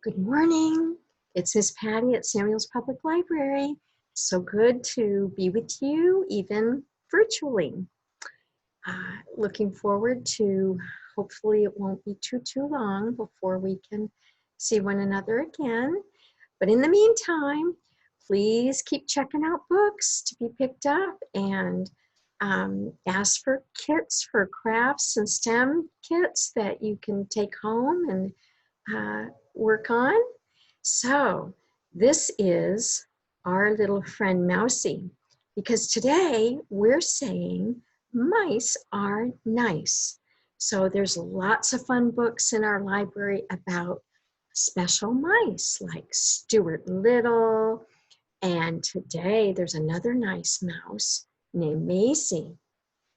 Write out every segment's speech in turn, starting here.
Good morning. It's Miss Patty at Samuel's Public Library. So good to be with you, even virtually. Looking forward to, hopefully it won't be too long before we can see one another again. But in the meantime, please keep checking out books to be picked up and ask for kits for crafts and STEM kits that you can take home and work on. So this is our little friend Mousy, because today we're saying mice are nice. So there's lots of fun books in our library about special mice like Stuart Little. And today there's another nice mouse named Maisy.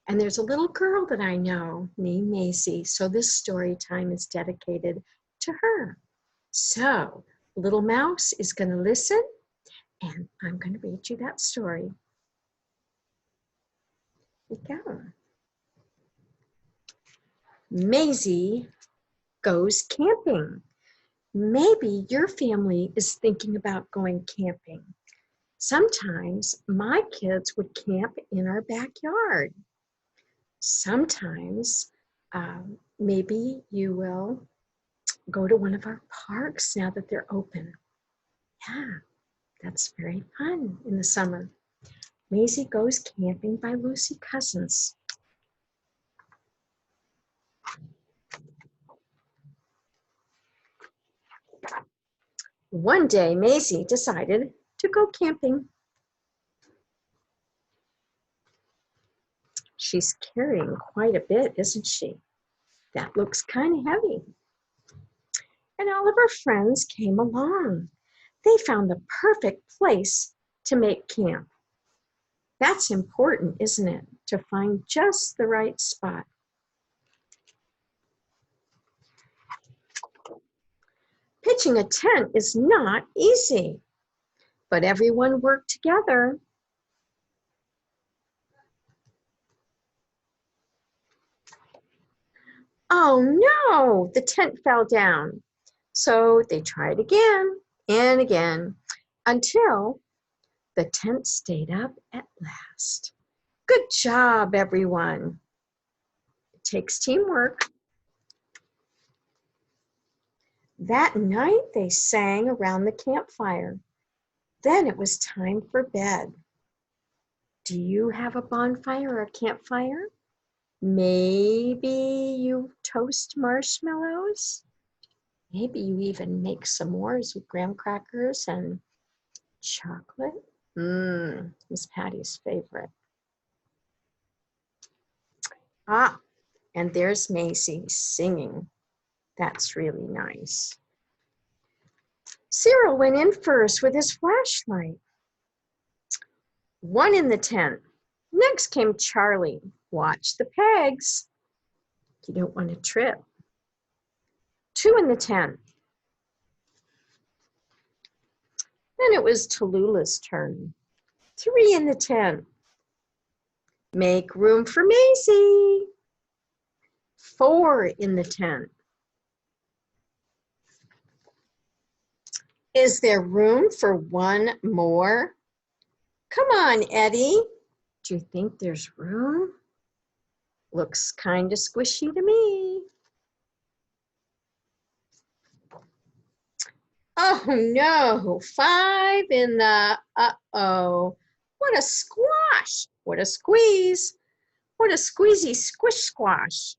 And there's a little girl that I know named Maisy. So this story time is dedicated to her. So little mouse is going to listen, and I'm going to read you that story. Here we go. Maisy Goes Camping. Maybe your family is thinking about going camping. Sometimes my kids would camp in our backyard. Sometimes maybe you will go to one of our parks now that they're open. Yeah, that's very fun in the summer. Maisy Goes Camping by Lucy Cousins. One day, Maisy decided to go camping. She's carrying quite a bit, isn't she? That looks kind of heavy. And all of her friends came along. They found the perfect place to make camp. That's important, isn't it? To find just the right spot. Pitching a tent is not easy, but everyone worked together. Oh no, the tent fell down. So they tried again and again until the tent stayed up at last. Good job, everyone. It takes teamwork. That night they sang around the campfire. Then it was time for bed. Do you have a bonfire or a campfire? Maybe you toast marshmallows? Maybe you even make s'mores with graham crackers and chocolate. Miss Patty's favorite. Ah, and there's Maisy singing. That's really nice. Cyril went in first with his flashlight. One in the tent. Next came Charlie. Watch the pegs. You don't want to trip. Two in the tent. Then it was Tallulah's turn. Three in the tent. Make room for Maisy. Four in the tent. Is there room for one more? Come on, Eddie. Do you think there's room? Looks kind of squishy to me. Oh no, five in the, uh-oh. What a squash, what a squeeze, what a squeezy squish squash.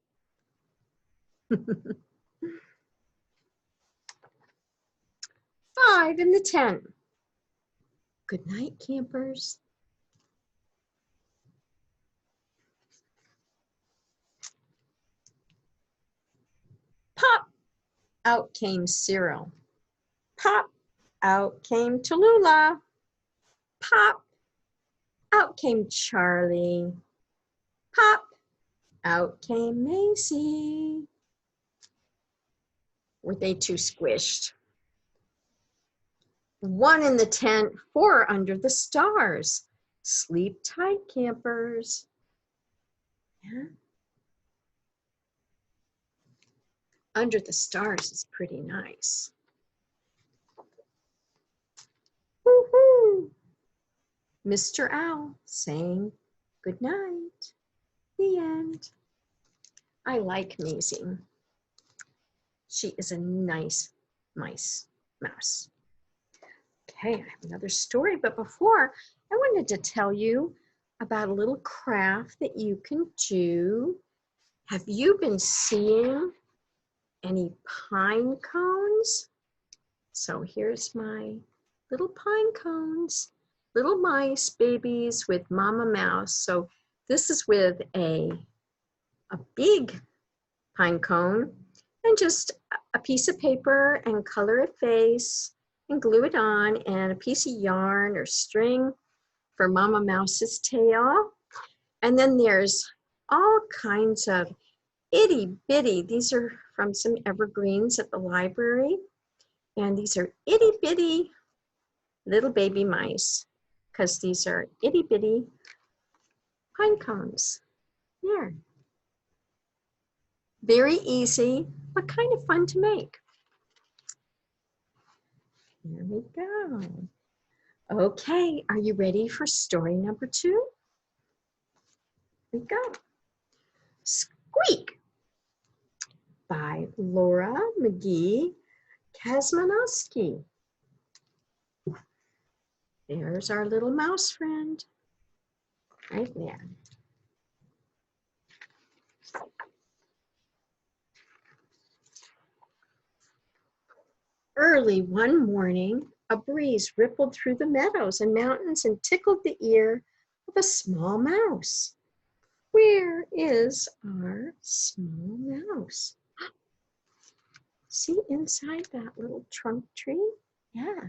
Five in the tent. Good night, campers. Pop, out came Cyril. Pop, out came Tallulah. Pop, out came Charlie. Pop, out came Maisy. Were they too squished? One in the tent, four under the stars. Sleep tight, campers. Yeah. Under the stars is pretty nice. Woo-hoo! Mr. Owl saying good night. The end. I like Maisy. She is a nice mouse. Okay, I have another story, but before, I wanted to tell you about a little craft that you can do. Have you been seeing any pine cones? So here's my little pine cones, little mice babies with Mama Mouse. So this is with a big pine cone and just a piece of paper and color a face and glue it on, and a piece of yarn or string for Mama Mouse's tail. And then there's all kinds of itty bitty, these are from some evergreens at the library, and these are itty bitty little baby mice, because these are itty bitty pine cones. There. Very easy, but kind of fun to make. Here we go. Okay, are you ready for story number 2? Here we go. Squeak by Laura McGee Kazmanowski. There's our little mouse friend right there. Early one morning, a breeze rippled through the meadows and mountains and tickled the ear of a small mouse. Where is our small mouse? See inside that little trunk tree? Yeah.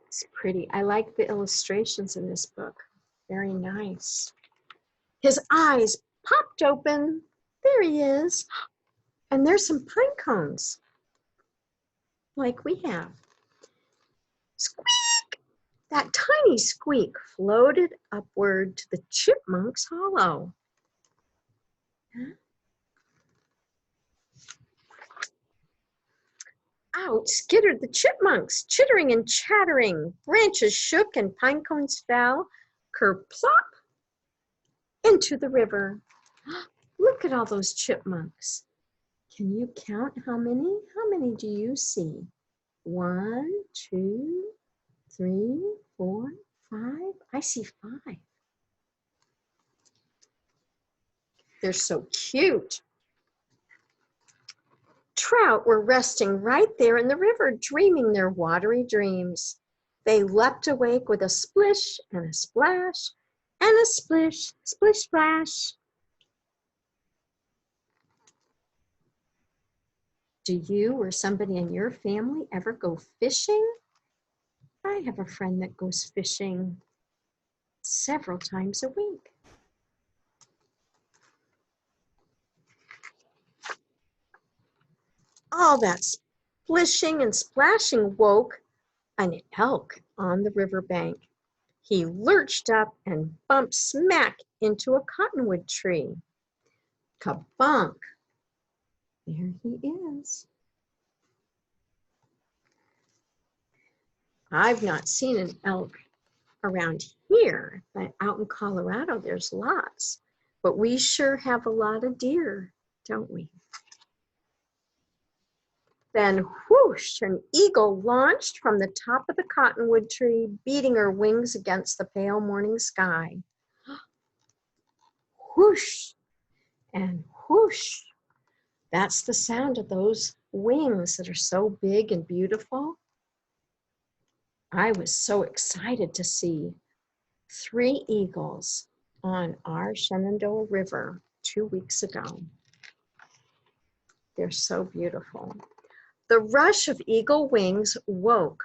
It's pretty. I like the illustrations in this book. Very nice. His eyes popped open. There he is. And there's some pine cones, like we have. Squeak! That tiny squeak floated upward to the chipmunk's hollow. Huh? Out skittered the chipmunks, chittering and chattering. Branches shook and pine cones fell, kerplop, into the river. Look at all those chipmunks. Can you count how many? How many do you see? 1, 2, 3, 4, 5. I see 5. They're so cute. Trout were resting right there in the river, dreaming their watery dreams. They leapt awake with a splish and a splash and a splish, splish, splash. Do you or somebody in your family ever go fishing? I have a friend that goes fishing several times a week. All that splishing and splashing woke an elk on the riverbank. He lurched up and bumped smack into a cottonwood tree. Kabunk! There he is. I've not seen an elk around here, but out in Colorado, there's lots. But we sure have a lot of deer, don't we? Then whoosh, an eagle launched from the top of the cottonwood tree, beating her wings against the pale morning sky. Whoosh and whoosh. That's the sound of those wings that are so big and beautiful. I was so excited to see 3 eagles on our Shenandoah River 2 weeks ago. They're so beautiful. The rush of eagle wings woke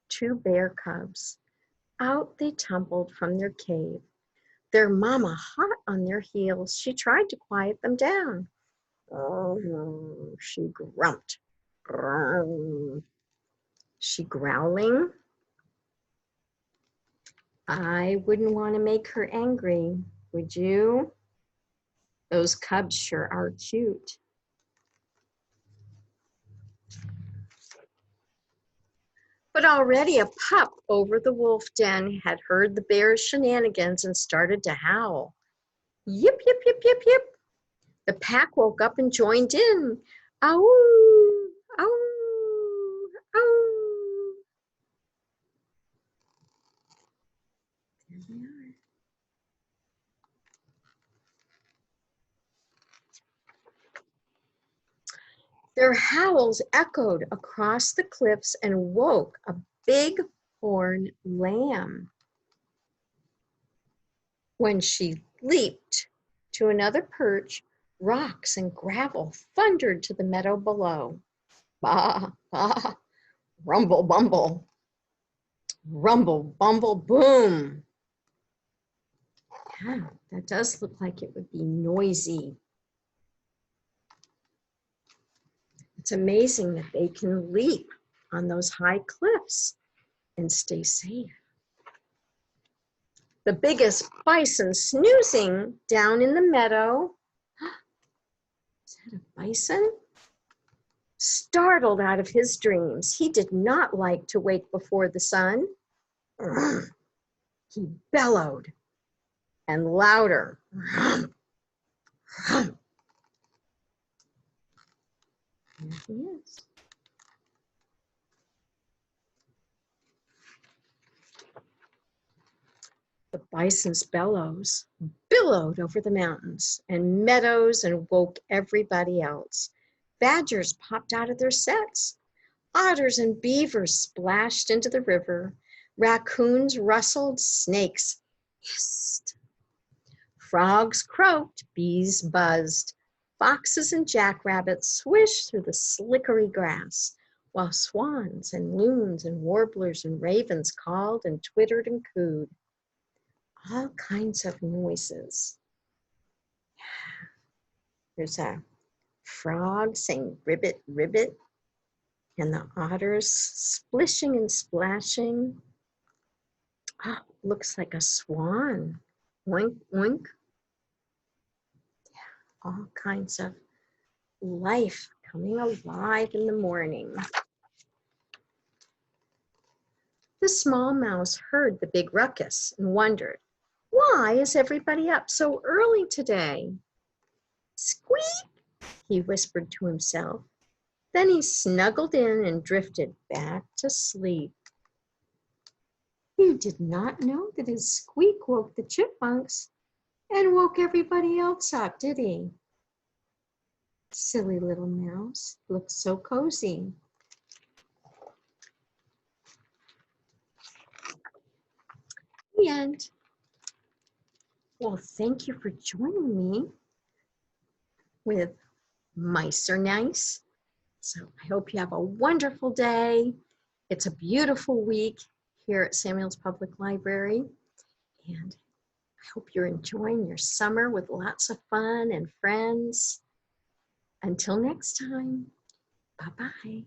2 bear cubs. Out they tumbled from their cave, their mama hot on their heels. She tried to quiet them down. Oh, she grumped. She growling? I wouldn't want to make her angry, would you? Those cubs sure are cute. But already a pup over the wolf den had heard the bear's shenanigans and started to howl. Yip, yip, yip, yip, yip. The pack woke up and joined in. Ow, ow, ow. There they are. Their howls echoed across the cliffs and woke a big horned lamb. When she leaped to another perch, rocks and gravel thundered to the meadow below. Bah, bah, rumble, bumble, rumble, bumble, boom. Yeah, that does look like it would be noisy. It's amazing that they can leap on those high cliffs and stay safe. The biggest bison snoozing down in the meadow. Is that a bison? Startled out of his dreams. He did not like to wake before the sun. He bellowed and louder. There he is. The bison's bellows billowed over the mountains and meadows and woke everybody else. Badgers popped out of their sets. Otters and beavers splashed into the river. Raccoons rustled, snakes hissed. Frogs croaked, bees buzzed. Foxes and jackrabbits swished through the slickery grass, while swans and loons and warblers and ravens called and twittered and cooed. All kinds of noises. There's a frog saying ribbit, ribbit, and the otters splishing and splashing. Oh, looks like a swan. Oink, oink. Yeah, all kinds of life coming alive in the morning. The small mouse heard the big ruckus and wondered, why is everybody up so early today? Squeak, he whispered to himself. Then he snuggled in and drifted back to sleep. He did not know that his squeak woke the chipmunks and woke everybody else up, did he? Silly little mouse, looks so cozy. The end. Well, thank you for joining me with Mice Are Nice. So I hope you have a wonderful day. It's a beautiful week here at Samuel's Public Library. And I hope you're enjoying your summer with lots of fun and friends. Until next time, bye-bye.